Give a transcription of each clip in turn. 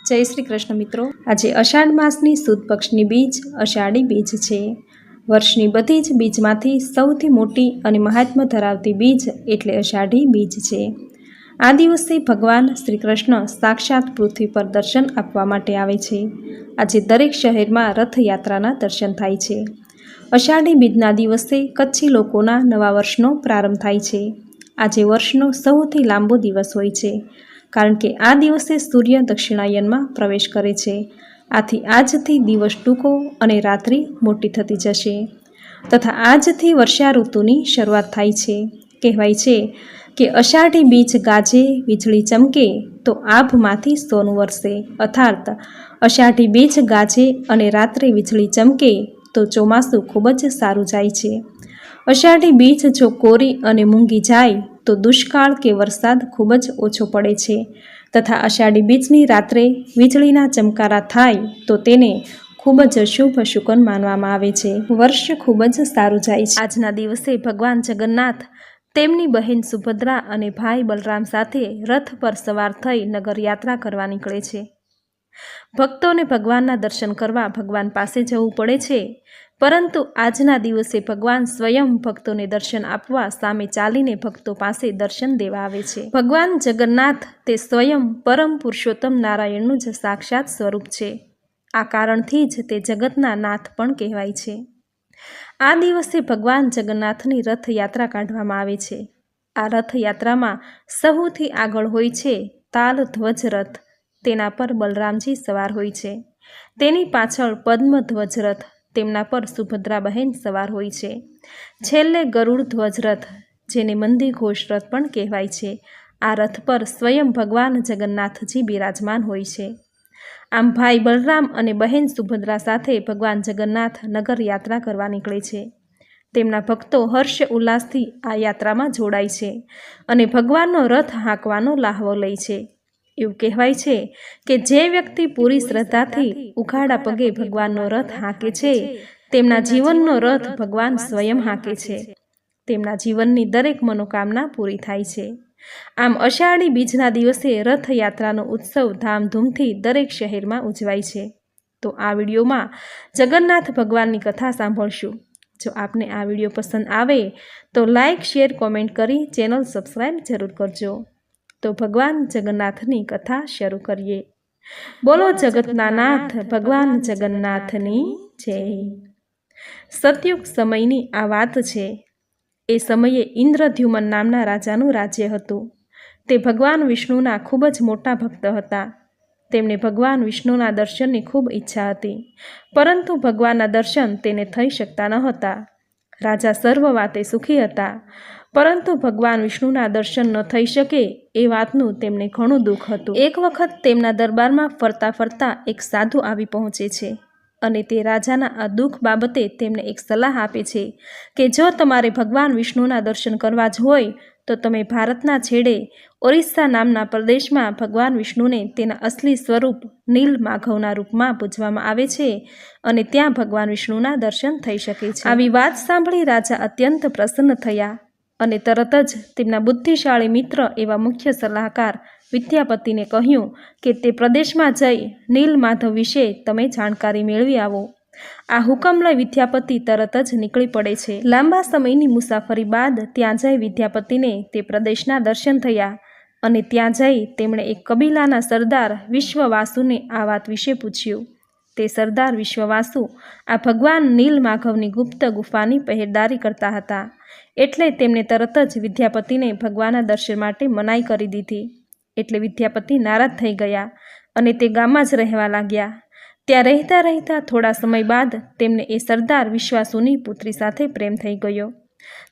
જય શ્રી કૃષ્ણ મિત્રો। આજે અષાઢ માસની સુદ પક્ષની બીજ અષાઢી બીજ છે। વર્ષની બધી જ બીજમાંથી સૌથી મોટી અને મહાત્મ્ય ધરાવતી બીજ એટલે અષાઢી બીજ છે। આ દિવસે ભગવાન શ્રી કૃષ્ણ સાક્ષાત પૃથ્વી પર દર્શન આપવા માટે આવે છે। આજે દરેક શહેરમાં રથયાત્રાના દર્શન થાય છે। અષાઢી બીજના દિવસે કચ્છી લોકોના નવા વર્ષનો પ્રારંભ થાય છે। આજે વર્ષનો સૌથી લાંબો દિવસ હોય છે, કારણ કે આ દિવસે સૂર્ય દક્ષિણાયનમાં પ્રવેશ કરે છે। આથી આજથી દિવસ ટૂંકો અને રાત્રિ મોટી થતી જશે, તથા આજથી વર્ષા ઋતુની શરૂઆત થાય છે। કહેવાય છે કે અષાઢી બીજ ગાજે વીજળી ચમકે તો આભમાંથી સોનું વરસે, અર્થાત અષાઢી બીજ ગાજે અને રાત્રે વીજળી ચમકે તો ચોમાસું ખૂબ જ સારું જાય છે। અષાઢી બીજ જો કોરી અને મૂંગી જાય તો દુષ્કાળ કે વરસાદ ખૂબ જ ઓછો પડે છે, તથા અષાઢી બીજની રાત્રે વીજળીના ચમકારા થાય તો તેને ખૂબ જ શુભ શુકન માનવામાં આવે છે। વર્ષ ખૂબ જ સારું જાય છે। આજના દિવસે ભગવાન જગન્નાથ તેમની બહેન સુભદ્રા અને ભાઈ બલરામ સાથે રથ પર સવાર થઈ નગર યાત્રા કરવા નીકળે છે। ભક્તોને ભગવાનના દર્શન કરવા ભગવાન પાસે જવું પડે છે, પરંતુ આજના દિવસે ભગવાન સ્વયં ભક્તોને દર્શન આપવા સામે ચાલીને ભક્તો પાસે દર્શન દેવા આવે છે। ભગવાન જગન્નાથ તે સ્વયં પરમ પુરુષોત્તમ નારાયણનું જ સાક્ષાત સ્વરૂપ છે। આ કારણથી જ તે જગતના નાથ પણ કહેવાય છે। આ દિવસે ભગવાન જગન્નાથની રથયાત્રા કાઢવામાં આવે છે। આ રથયાત્રામાં સૌથી આગળ હોય છે તાલ ધ્વજ રથ, તેના પર બલરામજી સવાર હોય છે। તેની પાછળ પદ્મ ધ્વજ રથ, તેમના પર સુભદ્રા બહેન સવાર હોય છે। છેલ્લે ગરુડ ધ્વજ રથ, જેને મંદી ઘોષ રથ પણ કહેવાય છે, આ રથ પર સ્વયં ભગવાન જગન્નાથજી બિરાજમાન હોય છે। આમ ભાઈ બલરામ અને બહેન સુભદ્રા સાથે ભગવાન જગન્નાથ નગર યાત્રા કરવા નીકળે છે। તેમના ભક્તો હર્ષ ઉલ્લાસથી આ યાત્રામાં જોડાય છે અને ભગવાનનો રથ હાંકવાનો લાહવો લે છે। એવું કહેવાય છે કે જે વ્યક્તિ પૂરી શ્રદ્ધાથી ઉઘાડા પગે ભગવાનનો રથ હાંકે છે, તેમના જીવનનો રથ ભગવાન સ્વયં હાંકે છે। તેમના જીવનની દરેક મનોકામના પૂરી થાય છે। આમ અષાઢી બીજના દિવસે રથયાત્રાનો ઉત્સવ ધામધૂમથી દરેક શહેરમાં ઉજવાય છે। તો આ વિડીયોમાં જગન્નાથ ભગવાનની કથા સાંભળશું। જો આપને આ વિડીયો પસંદ આવે તો લાઈક, શેર, કોમેન્ટ કરી ચેનલ સબસ્ક્રાઈબ જરૂર કરજો। તો ભગવાન જગન્નાથની કથા શરૂ કરીએ। બોલો જગતના નાથ ભગવાન જગન્નાથની જય। સતયુગ સમયની આ વાત છે। એ સમયે ઇન્દ્રદ્યુમન નામના રાજાનું રાજ્ય હતું। તે ભગવાન વિષ્ણુના ખૂબ જ મોટા ભક્ત હતા। તેમને ભગવાન વિષ્ણુના દર્શનની ખૂબ ઈચ્છા હતી, પરંતુ ભગવાનના દર્શન તેને થઈ શકતા ન હતા। રાજા સર્વ વાતે સુખી હતા, પરંતુ ભગવાન વિષ્ણુના દર્શન ન થઈ શકે એ વાતનું તેમને ઘણું દુઃખ હતું। એક વખત તેમના દરબારમાં ફરતા ફરતા એક સાધુ આવી પહોંચે છે અને તે રાજાના આ દુઃખ બાબતે તેમને એક સલાહ આપે છે કે જો તમારે ભગવાન વિષ્ણુના દર્શન કરવા જ હોય તો તમે ભારતના છેડે ઓરિસ્સા નામના પ્રદેશમાં ભગવાન વિષ્ણુને તેના અસલી સ્વરૂપ નીલ માધવના રૂપમાં પૂજવામાં આવે છે અને ત્યાં ભગવાન વિષ્ણુના દર્શન થઈ શકે છે। આવી વાત સાંભળી રાજા અત્યંત પ્રસન્ન થયા અને તરત જ તેમના બુદ્ધિશાળી મિત્ર એવા મુખ્ય સલાહકાર વિદ્યાપતિને કહ્યું કે તે પ્રદેશમાં જઈ નીલ માધવ વિશે તમે જાણકારી મેળવી આવો। આ હુકમ લઈ વિદ્યાપતિ તરત જ નીકળી પડે છે। લાંબા સમયની મુસાફરી બાદ ત્યાં જઈ વિદ્યાપતિને તે પ્રદેશના દર્શન થયા અને ત્યાં જઈ તેમણે એક કબીલાના સરદાર વિશ્વવાસુને આ વાત વિશે પૂછ્યું। તે સરદાર વિશ્વવાસુ આ ભગવાન નીલ માધવની ગુપ્ત ગુફાની પહેરેદારી કરતા હતા, એટલે તેમણે તરત જ વિદ્યાપતિને ભગવાનના દર્શન માટે મનાઈ કરી દીધી। એટલે વિદ્યાપતિ નારાજ થઈ ગયા અને તે ગામમાં જ રહેવા લાગ્યા। ત્યાં રહેતા રહેતા થોડા સમય બાદ તેમને એ સરદાર વિશ્વાસુની પુત્રી સાથે પ્રેમ થઈ ગયો।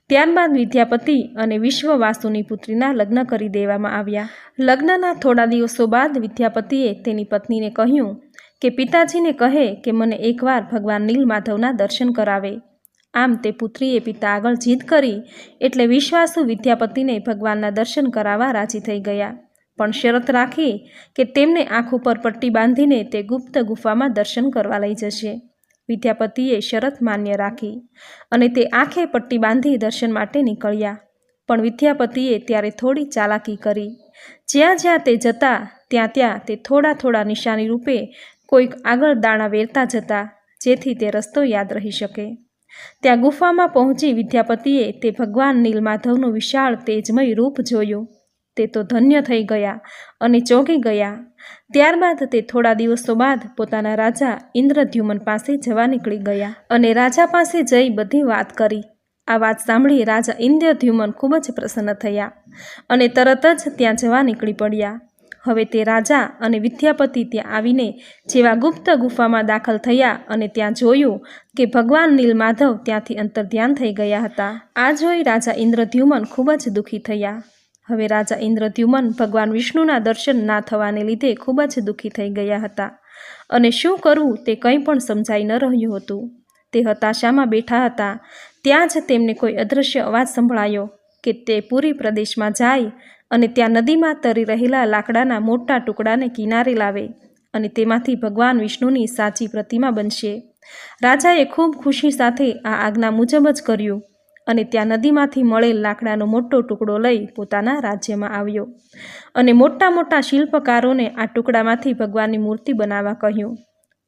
ત્યારબાદ વિદ્યાપતિ અને વિશ્વવાસુની પુત્રીના લગ્ન કરી દેવામાં આવ્યા। લગ્નના થોડા દિવસો બાદ વિદ્યાપતિએ તેની પત્નીને કહ્યું કે પિતાજીને કહે કે મને એકવાર ભગવાન નીલ માધવના દર્શન કરાવે। આમ તે પુત્રીએ પિતા આગળ જીદ કરી, એટલે વિશ્વાસુ વિદ્યાપતિને ભગવાનના દર્શન કરાવવા રાજી થઈ ગયા, પણ શરત રાખી કે તેમને આંખો પર પટ્ટી બાંધીને તે ગુપ્ત ગુફામાં દર્શન કરવા લઈ જશે। વિદ્યાપતિએ શરત માન્ય રાખી અને તે આંખે પટ્ટી બાંધી દર્શન માટે નીકળ્યા। પણ વિદ્યાપતિએ ત્યારે થોડી ચાલાકી કરી। જ્યાં જ્યાં તે જતા ત્યાં તે થોડા થોડા નિશાની રૂપે કોઈક આગળ દાણા વેરતા જતા, જેથી તે રસ્તો યાદ રહી શકે. ત્યાં ગુફામાં પહોંચી વિદ્યાપતિએ તે ભગવાન નીલમાધવનું વિશાળ તેજમય રૂપ જોયું. તે તો ધન્ય થઈ ગયા અને ચોંકી ગયા. ત્યારબાદ તે થોડા દિવસો બાદ પોતાના રાજા ઇન્દ્રદ્યુમન પાસે જવા નીકળી ગયા અને રાજા પાસે જઈ બધી વાત કરી. આ વાત સાંભળી રાજા ઇન્દ્રદ્યુમન ખૂબ જ પ્રસન્ન થયા અને તરત જ ત્યાં જવા નીકળી પડ્યા. હવે તે રાજા અને વિદ્યાપતિ ત્યાં આવીને જેવા ગુપ્ત ગુફામાં દાખલ થયા અને ત્યાં જોયું કે ભગવાન નીલમાધવ ત્યાંથી અંતર્ધ્યાન થઈ ગયા હતા. આ જોઈ રાજા ઇન્દ્રદ્યુમન ખૂબ જ દુઃખી થયા. હવે રાજા ઇન્દ્રદ્યુમન ભગવાન વિષ્ણુના દર્શન ના થવાને લીધે ખૂબ જ દુઃખી થઈ ગયા હતા અને શું કરવું તે કંઈ પણ સમજાઈ ન રહ્યું હતું. તે હતાશામાં બેઠા હતા. ત્યાં જ તેમને કોઈ અદૃશ્ય અવાજ સંભળાયો કે તે પુરી પ્રદેશમાં જાય અને ત્યાં નદીમાં તરી રહેલા લાકડાના મોટા ટુકડાને કિનારે લાવે અને તેમાંથી ભગવાન વિષ્ણુની સાચી પ્રતિમા બનશે. રાજાએ ખૂબ ખુશી સાથે આ આજ્ઞા મુજબ જ કર્યું અને ત્યાં નદીમાંથી મળેલ લાકડાનો મોટો ટુકડો લઈ પોતાના રાજ્યમાં આવ્યો અને મોટા મોટા શિલ્પકારોને આ ટુકડામાંથી ભગવાનની મૂર્તિ બનાવવા કહ્યું.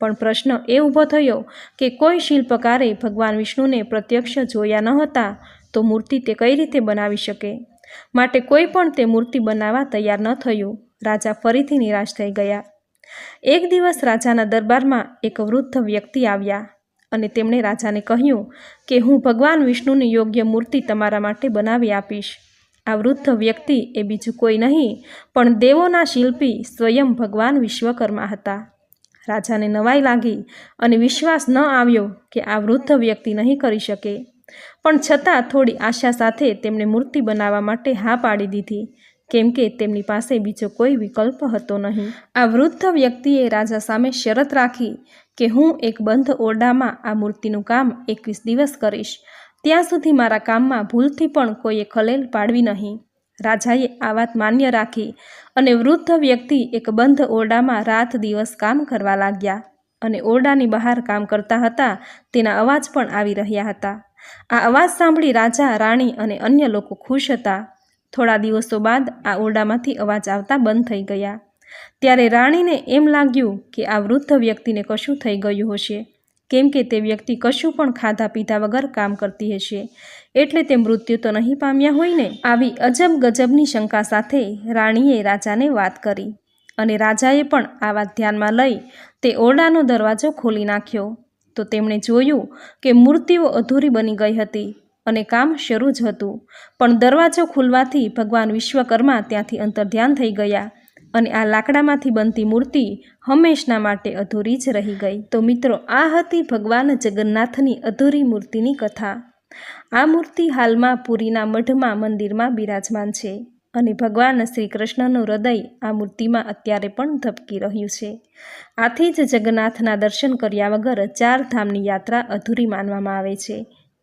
પણ પ્રશ્ન એ ઊભો થયો કે કોઈ શિલ્પકારે ભગવાન વિષ્ણુને પ્રત્યક્ષ જોયા ન હતા તો મૂર્તિ તે કઈ રીતે બનાવી શકે? માટે કોઈ પણ તે મૂર્તિ બનાવવા તૈયાર ન થયું. રાજા ફરીથી નિરાશ થઈ ગયા. એક દિવસ રાજાના દરબારમાં એક વૃદ્ધ વ્યક્તિ આવ્યા અને તેમણે રાજાને કહ્યું કે હું ભગવાન વિષ્ણુની યોગ્ય મૂર્તિ તમારા માટે બનાવી આપીશ. આ વૃદ્ધ વ્યક્તિ એ બીજું કોઈ નહીં પણ દેવોના શિલ્પી સ્વયં ભગવાન વિશ્વકર્મા હતા. રાજાને નવાઈ લાગી અને વિશ્વાસ ન આવ્યો કે આ વૃદ્ધ વ્યક્તિ નહીં કરી શકે. પણ છતાં થોડી આશા સાથે તેમણે મૂર્તિ બનાવવા માટે હા પાડી દીધી, કેમ કે તેમની પાસે બીજો કોઈ વિકલ્પ હતો નહીં. આ વૃદ્ધ વ્યક્તિએ રાજા સામે શરત રાખી કે હું એક બંધ ઓરડામાં આ મૂર્તિનું કામ 21 દિવસ કરીશ. ત્યાં સુધી મારા કામમાં ભૂલથી પણ કોઈએ ખલેલ પાડવી નહીં. રાજાએ આ વાત માન્ય રાખી અને વૃદ્ધ વ્યક્તિ એક બંધ ઓરડામાં રાત દિવસ કામ કરવા લાગ્યા અને ઓરડાની બહાર કામ કરતા હતા તેના અવાજ પણ આવી રહ્યા હતા. આ અવાજ સાંભળી રાજા, રાણી અને અન્ય લોકો ખુશ હતા. થોડા દિવસો બાદ આ ઓરડામાંથી અવાજ આવતા બંધ થઈ ગયા. ત્યારે રાણીને એમ લાગ્યું કે આ વૃદ્ધ વ્યક્તિને કશું થઈ ગયું હશે, કેમ કે તે વ્યક્તિ કશું પણ ખાધા પીધા વગર કામ કરતી હશે, એટલે તે મૃત્યુ તો નહીં પામ્યા હોય ને? આવી અજબ ગજબની શંકા સાથે રાણીએ રાજાને વાત કરી અને રાજાએ પણ આ વાત ધ્યાનમાં લઈ તે ઓરડાનો દરવાજો ખોલી નાખ્યો. તો તેમણે જોયું કે મૂર્તિઓ અધૂરી બની ગઈ હતી અને કામ શરૂ જ હતું. પણ દરવાજો ખુલવાથી ભગવાન વિશ્વકર્મા ત્યાંથી અંતર્ધ્યાન થઈ ગયા અને આ લાકડામાંથી બનતી મૂર્તિ હંમેશના માટે અધૂરી જ રહી ગઈ. તો મિત્રો, આ હતી ભગવાન જગન્નાથની અધૂરી મૂર્તિની કથા. આ મૂર્તિ હાલમાં પુરીના મઢમાં મંદિરમાં બિરાજમાન છે અને ભગવાન શ્રી કૃષ્ણનું હૃદય આ મૂર્તિમાં અત્યારે પણ ધબકી રહ્યું છે. આથી જ જગન્નાથના દર્શન કર્યા વગર 4 ધામની યાત્રા અધૂરી માનવામાં આવે છે.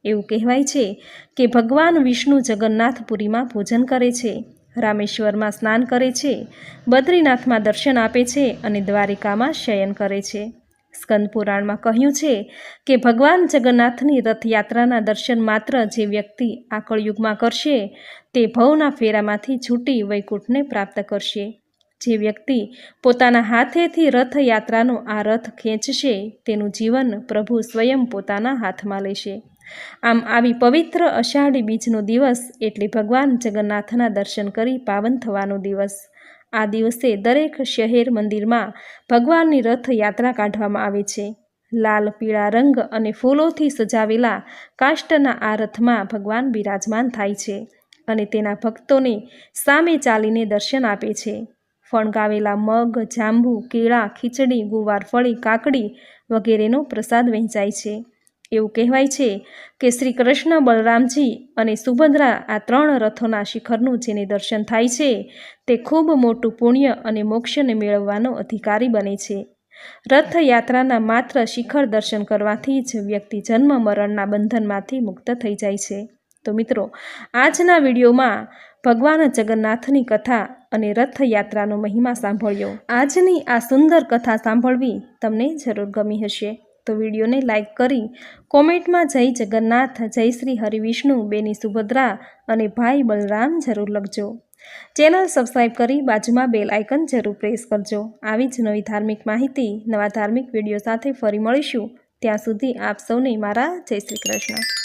એવું કહેવાય છે કે ભગવાન વિષ્ણુ જગન્નાથપુરીમાં પૂજન કરે છે, રામેશ્વરમાં સ્નાન કરે છે, બદ્રીનાથમાં દર્શન આપે છે અને દ્વારિકામાં શયન કરે છે. સ્કંદ પુરાણમાં કહ્યું છે કે ભગવાન જગન્નાથની રથયાત્રાના દર્શન માત્ર જે વ્યક્તિ આ કળયુગમાં કરશે તે ભવના ફેરામાંથી છૂટી વૈકુંઠને પ્રાપ્ત કરશે. જે વ્યક્તિ પોતાના હાથેથી રથયાત્રાનો આ રથ ખેંચશે તેનું જીવન પ્રભુ સ્વયં પોતાના હાથમાં લેશે. આમ આવી પવિત્ર અષાઢી બીજનો દિવસ એટલે ભગવાન જગન્નાથના દર્શન કરી પાવન થવાનો દિવસ. આ દિવસે દરેક શહેર મંદિરમાં ભગવાનની રથયાત્રા કાઢવામાં આવે છે. લાલ પીળા રંગ અને ફૂલોથી સજાવેલા કાષ્ટના આ રથમાં ભગવાન બિરાજમાન થાય છે અને તેના ભક્તોને સામે ચાલીને દર્શન આપે છે. ફણગાવેલા મગ, જાંબુ, કેળા, ખીચડી, ગુવાર ફળી, કાકડી વગેરેનો પ્રસાદ વહેંચાય છે. એવું કહેવાય છે કે શ્રી કૃષ્ણ, બલરામજી અને સુભદ્રા આ 3 રથોના શિખરનું જેને દર્શન થાય છે તે ખૂબ મોટું પુણ્ય અને મોક્ષને મેળવવાનો અધિકારી બને છે. રથયાત્રાના માત્ર શિખર દર્શન કરવાથી જ વ્યક્તિ જન્મ મરણના બંધનમાંથી મુક્ત થઈ જાય છે. તો મિત્રો, આજના વિડીયોમાં ભગવાન જગન્નાથની કથા અને રથયાત્રાનો મહિમા સાંભળ્યો. આજની આ સુંદર કથા સાંભળવી તમને જરૂર ગમી હશે. તો વિડીયોને લાઈક કરી કોમેન્ટમાં જય જગન્નાથ, જય શ્રી હરિવિષ્ણુ, બેની સુભદ્રા અને ભાઈ બલરામ જરૂર લખજો. ચેનલ સબસ્ક્રાઈબ કરી બાજુમાં બેલ આઇકન જરૂર પ્રેસ કરજો। આવી જ નવી ધાર્મિક માહિતી, નવા ધાર્મિક વિડીયો સાથે ફરી મળીશું। ત્યાં સુધી આપ સૌને મારા જય શ્રી કૃષ્ણ।